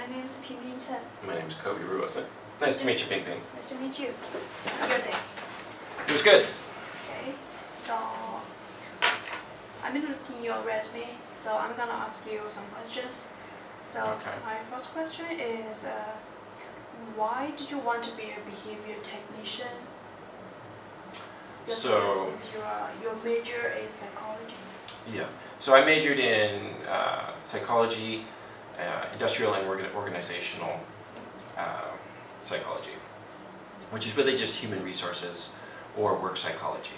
My name is Ping Ping Chen. My name is Cobey Lee Rubbo. Nice to meet you, Ping Ping. Nice to meet you. How's your day? It was good. Okay. So I've been looking at your resume, so I'm gonna ask you some questions. So my first question is, why did you want to be a behavior technician? Since your major is psychology. Yeah. So I majored in psychology, industrial and organizational psychology, which is really just human resources or work psychology.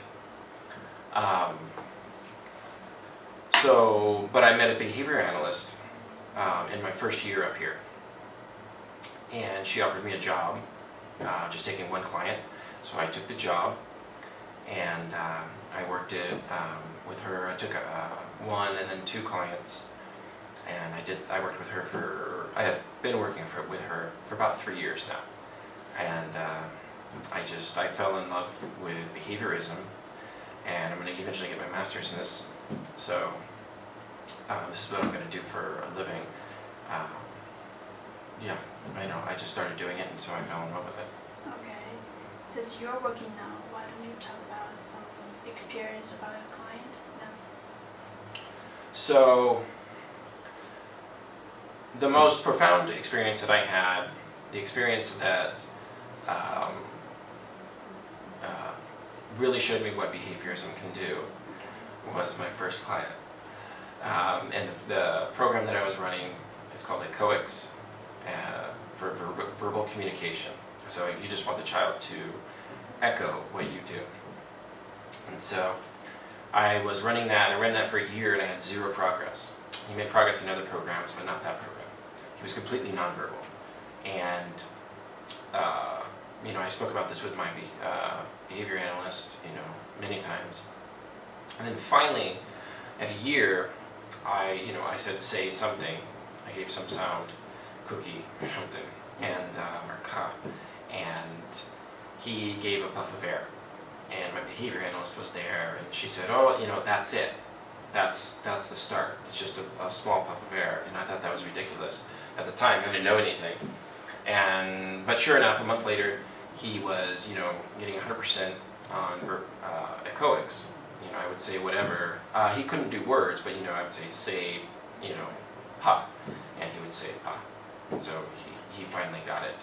But I met a behavior analyst in my first year up here, and she offered me a job, just taking one client. So I took the job, and I worked it with her. I took one and then two clients, and I worked with her I have been working with her for about 3 years now, and I fell in love with behaviorism, and I'm going to eventually get my master's in this. So this is what I'm going to do for a living. Yeah, I just started doing it, and so I fell in love with it. Okay. Since you're working now, why don't you talk about some experience about your client now? So the most profound experience that I had, the experience that really showed me what behaviorism can do, was my first client. And the program that I was running is called a COEX, for verbal communication. So you just want the child to echo what you do. And so I was running that, and I ran that for a year, and I had zero progress. He made progress in other programs, but not that program. He was completely nonverbal. And I spoke about this with my behavior analyst, many times. And then finally, at a year, I said, say something. I gave some sound, cookie or something, and or ka, and he gave a puff of air. And my behavior analyst was there, and she said, "Oh, that's it. That's the start. It's just a small puff of air." And I thought that was ridiculous at the time. I didn't know anything. But sure enough, a month later, he was, getting 100% on echoics. I would say whatever. He couldn't do words, but I would say, pa, and he would say pa. And so he finally got it.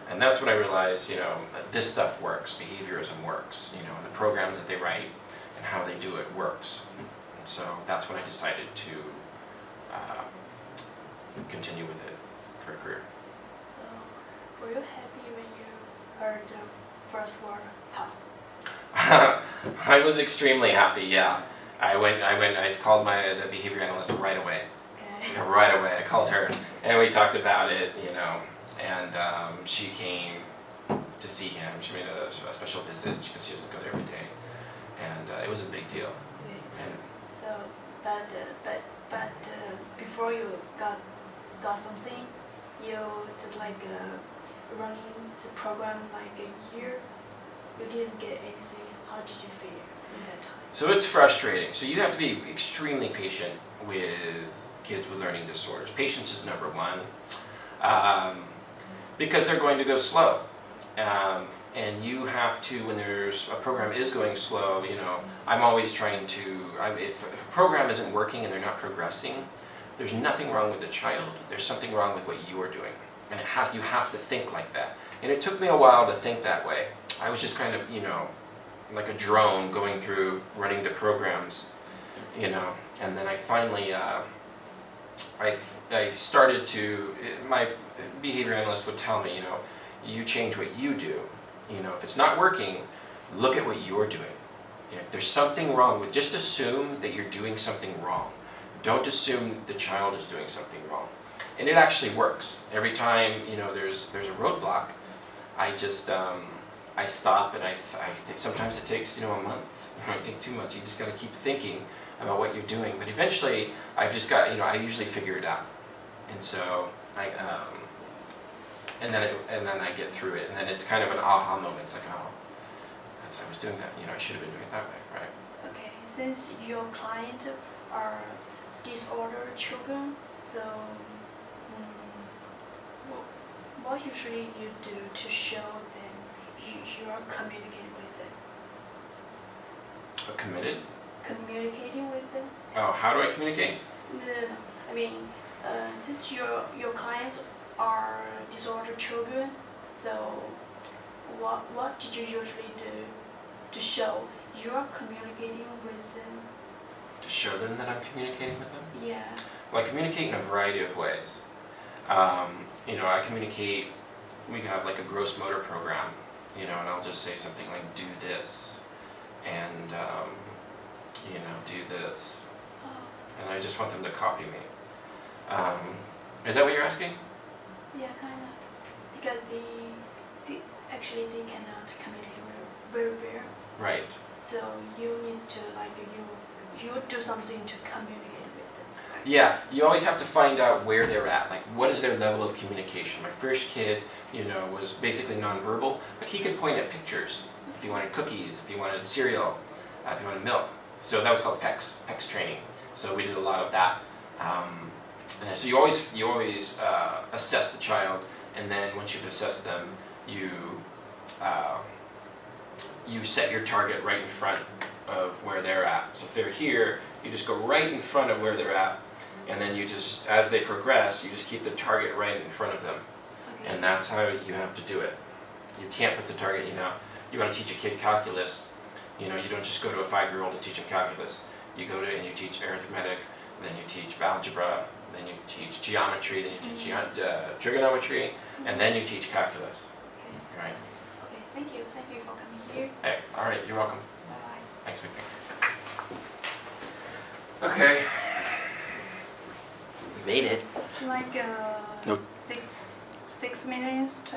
And that's when I realized, that this stuff works. Behaviorism works. And the programs that they write and how they do it works. And so that's when I decided to continue with it for a career. So, were you happy when you heard the first word, pa? I was extremely happy. Yeah, I called the behavior analyst right away. Okay. Right away, I called her, and we talked about it. And she came to see him. She made a special visit because she doesn't go there every day, and it was a big deal. Okay. And so, but before you got something, you just running the program like a year. You didn't get anything. How did you feel in that time? So it's frustrating. So you have to be extremely patient with kids with learning disorders. Patience is number one, because they're going to go slow. And you have to, when a program is going slow, I'm always trying to, if a program isn't working and they're not progressing, there's nothing wrong with the child. There's something wrong with what you are doing. And you have to think like that. And it took me a while to think that way. I was just kind of, like a drone going through, running the programs, and then I finally, I started to, my behavior analyst would tell me, you change what you do. If it's not working, look at what you're doing. There's something wrong with, just assume that you're doing something wrong. Don't assume the child is doing something wrong. And it actually works. Every time, there's a roadblock, I just, I stop, and I think sometimes it takes, a month. It might take 2 months. You just got to keep thinking about what you're doing. But eventually, I've just got, I usually figure it out. And so and then I get through it, and then it's kind of an aha moment. It's like, oh, I was doing that. I should have been doing it that way, right? Okay. Since your client are disordered children, so what usually you do to show them you are communicating with them? Committed? Communicating with them? Oh, how do I communicate? I mean, since your clients are disordered children, so what did you usually do to show you are communicating with them? To show them that I'm communicating with them? Yeah. Well, I communicate in a variety of ways. I communicate, we have like a gross motor program, and I'll just say something like, do this, and, do this. Oh. And I just want them to copy me. Is that what you're asking? Yeah, kind of. Because actually they cannot communicate very well. Right. So you need to you do something to communicate with them. Right? Yeah, you always have to find out where they're at. Like, what is their level of communication? My first kid, was basically nonverbal, but he could point at pictures. If he wanted cookies, if he wanted cereal, if he wanted milk. So that was called PECS training. So we did a lot of that. And so you always assess the child, and then once you've assessed them, you set your target right in front of where they're at. So if they're here, you just go right in front of where they're at, and then you just, as they progress, you just keep the target right in front of them. Okay. And that's how you have to do it. You can't put the target, you want to teach a kid calculus, you don't just go to a 5-year-old and teach him calculus. You go to and you teach arithmetic, then you teach algebra, then you teach geometry, then you teach trigonometry, and then you teach calculus. Okay. Right? Okay, thank you for coming here. Hey, all right, you're welcome. Bye-bye. Thanks, Vicky. Okay. We made it. Like Nope. 6 minutes,